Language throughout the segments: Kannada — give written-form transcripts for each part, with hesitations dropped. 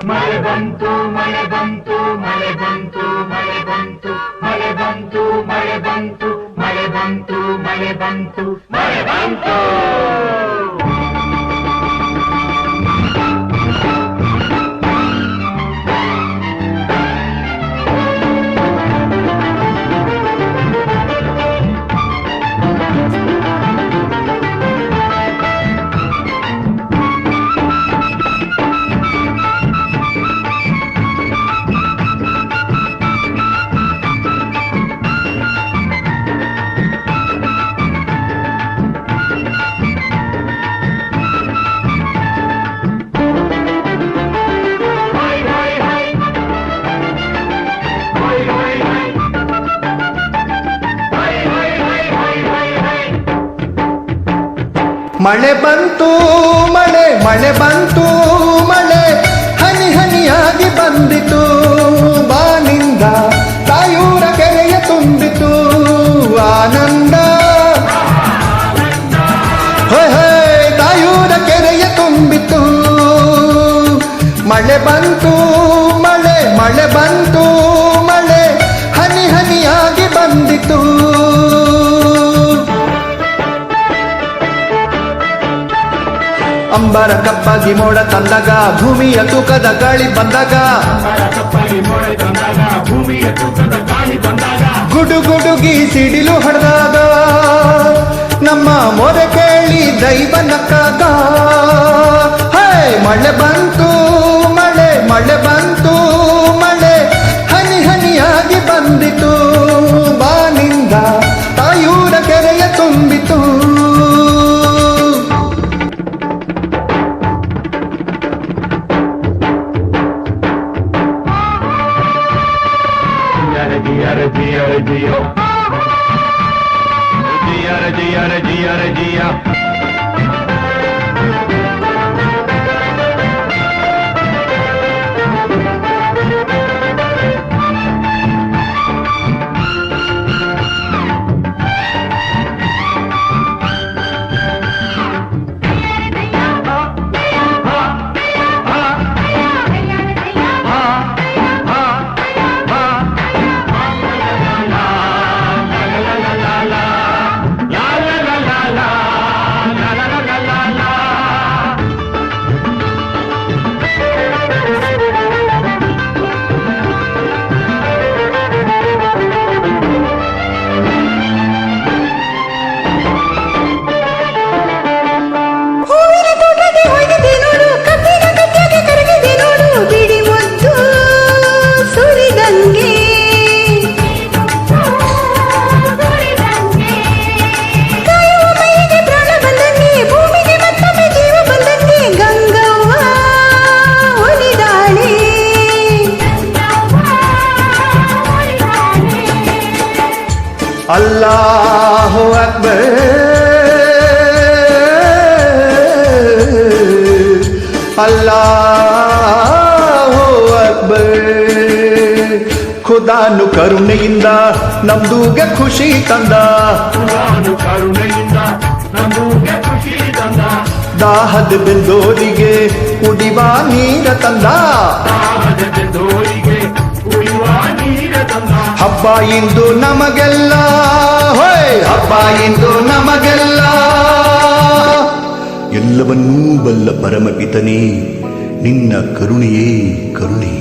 ಮಳೆ ಬಂತು ಮಳೆ ಬಂತು ಮಳೆ ಬಂತು ಮಳೆ ಬಂತು ಮಳೆ ಬಂತು ಮಳೆ ಬಂತು ಮಳೆ ಬಂತು ಮಳೆ ಬಂತು ಮಳೆ ಬಂತು. ಮಳೆ ಬಂತು ಮಳೆ ಮಳೆ ಬಂತು ಮಳೆ ಹನಿ ಹನಿಯಾಗಿ ಬಂದಿತು ಬಾನಿಂದ ತಾಯೂರ ಕೆರೆಯ ತುಂಬಿತು ಆನಂದ. ಹೊಯ್ ಹೊಯ್ ತಾಯೂರ ಕೆರೆಯ ತುಂಬಿತು. ಮಳೆ ಬಂತು ಮಳೆ ಮಳೆ ಬಂತು ಮಳೆ ಹನಿ ಹನಿಯಾಗಿ ಬಂದಿತು. ಅಂಬರ ಕಪ್ಪಾಗಿ ಮೋಡ ತಂದಾಗ ಭೂಮಿಯ ತೂಕದ ಗಾಳಿ ಬಂದಾಗ ಗುಡುಗುಡುಗಿ ಸಿಡಿಲು ಹೊಡೆದಾಗ ನಮ್ಮ ಮೊರೆ ಕೇಳಿ ದೈವ ನಕ್ಕಾಗ. ಹೇ ಮಳೆ ಬಂತು ಮಳೆ ಮಳೆ ಬಂತು ಮಳೆ ಹನಿ ಹನಿಯಾಗಿ ಬಂದಿತು ಬಾನಿಂದ ತಾಯೂರ ಕೆರೆಯ ತುಂಬಿತು. ಅಲ್ಲಾಹು ಅಕ್ಬರ್ ಅಲ್ಲಾಹು ಅಕ್ಬರ್. ಖುದಾನು ಕರುಣೆಯಿಂದ ನಮ್ದೂಗೆ ಖುಷಿ ತಂದ. ದಾಹದ ಬೆಂದೋರಿಗೆ ಕುಡಿವ ನೀರ ತಂದ. ಹಬ್ಬ ಇಂದು ನಮಗೆಲ್ಲ ಹೋಯ್ ಹಬ್ಬ ಇಂದು ನಮಗೆಲ್ಲ. ಎಲ್ಲವನ್ನೂ ಬಲ್ಲ ಪರಮಪಿತನೇ ನಿನ್ನ ಕರುಣೆಯೇ ಕರುಣೆ.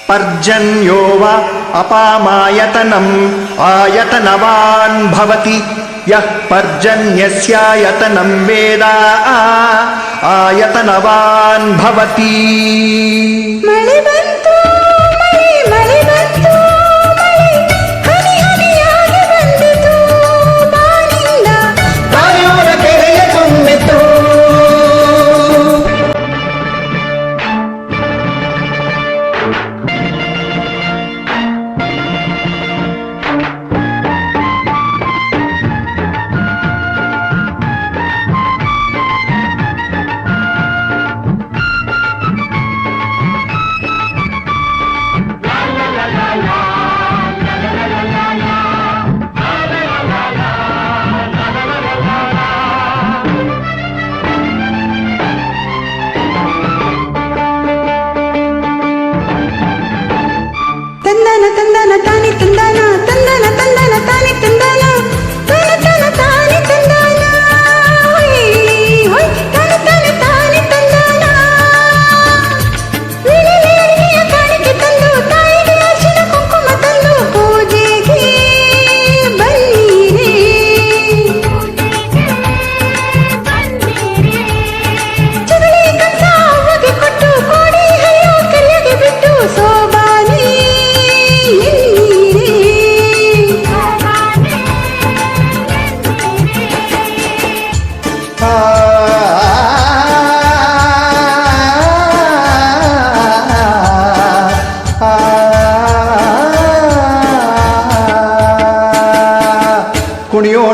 ಪರ್ಜನ್ಯೋವ ಅಪಾಮಾಯತನಂ ಆಯತನವಾನ್ ಭವತಿ ಯಃ ಪರ್ಜನ್ಯಸ್ಯಾಯತನಂ ವೇದ ಆಯತನವಾನ್ ಭವತಿ. ಮಳೆ ಬಂತು ಮಳೆ ಮಳೆ ಬಂತು ಮಳೆ ಹನಿ ಹನಿಯಾಗಿ ಬಂದಿತು ಬಾನಿಂದ ತಾಯೂರ ಕೆರೆಯ ತುಂಬಿತು.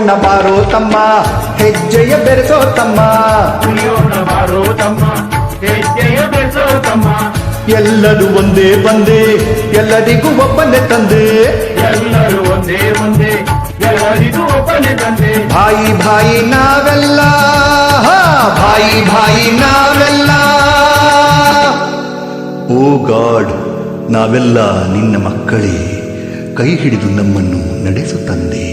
ಕುಣಿಯೋಣ ಬಾರೋ ತಮ್ಮ ಹೆಜ್ಜೆಯ ಬೆರೆಸೋ ತಮ್ಮ ಕುಣಿಯೋಣ ಬಾರೋ ತಮ್ಮ ಹೆಜ್ಜೆಯ ಬೆಳೆಸೋ ತಮ್ಮ ಎಲ್ಲರೂ ಒಂದೇ ಬಂದೆ ಎಲ್ಲರಿಗೂ ಒಬ್ಬನೇ ತಂದೆ ಎಲ್ಲರೂ ಒಂದೇ ಒಂದೇ ಎಲ್ಲರಿಗೂ ಒಬ್ಬನೇ ತಂದೆ ಭಾಯಿ ಭಾಯಿ ನಾವೆಲ್ಲ ಭಾಯಿ ಭಾಯಿ ನಾವೆಲ್ಲ ಓ ಗಾಡ್ ನಾವೆಲ್ಲ ನಿನ್ನ ಮಕ್ಕಳೇ ಕೈ ಹಿಡಿದು ನಮ್ಮನ್ನು ನಡೆಸು ತಂದೆ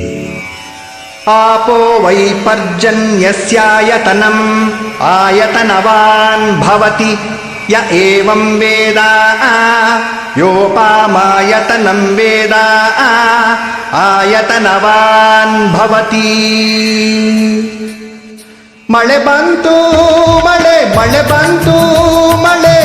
ಆಪೋ ವೈಪರ್ಜನ್ಯಸ್ಯಾಯತನಂ ಆಯತನವಾನ್ ಭವತಿ ಯ ಏವಂ ವೇದ ಯೋಪಾಮಾಯತನಂ ವೇದ ಆಯತನವಾನ್ ಭವತಿ ಮಳೆ ಬಂತು ಮಳೆ ಬಂತು ಮಳೆ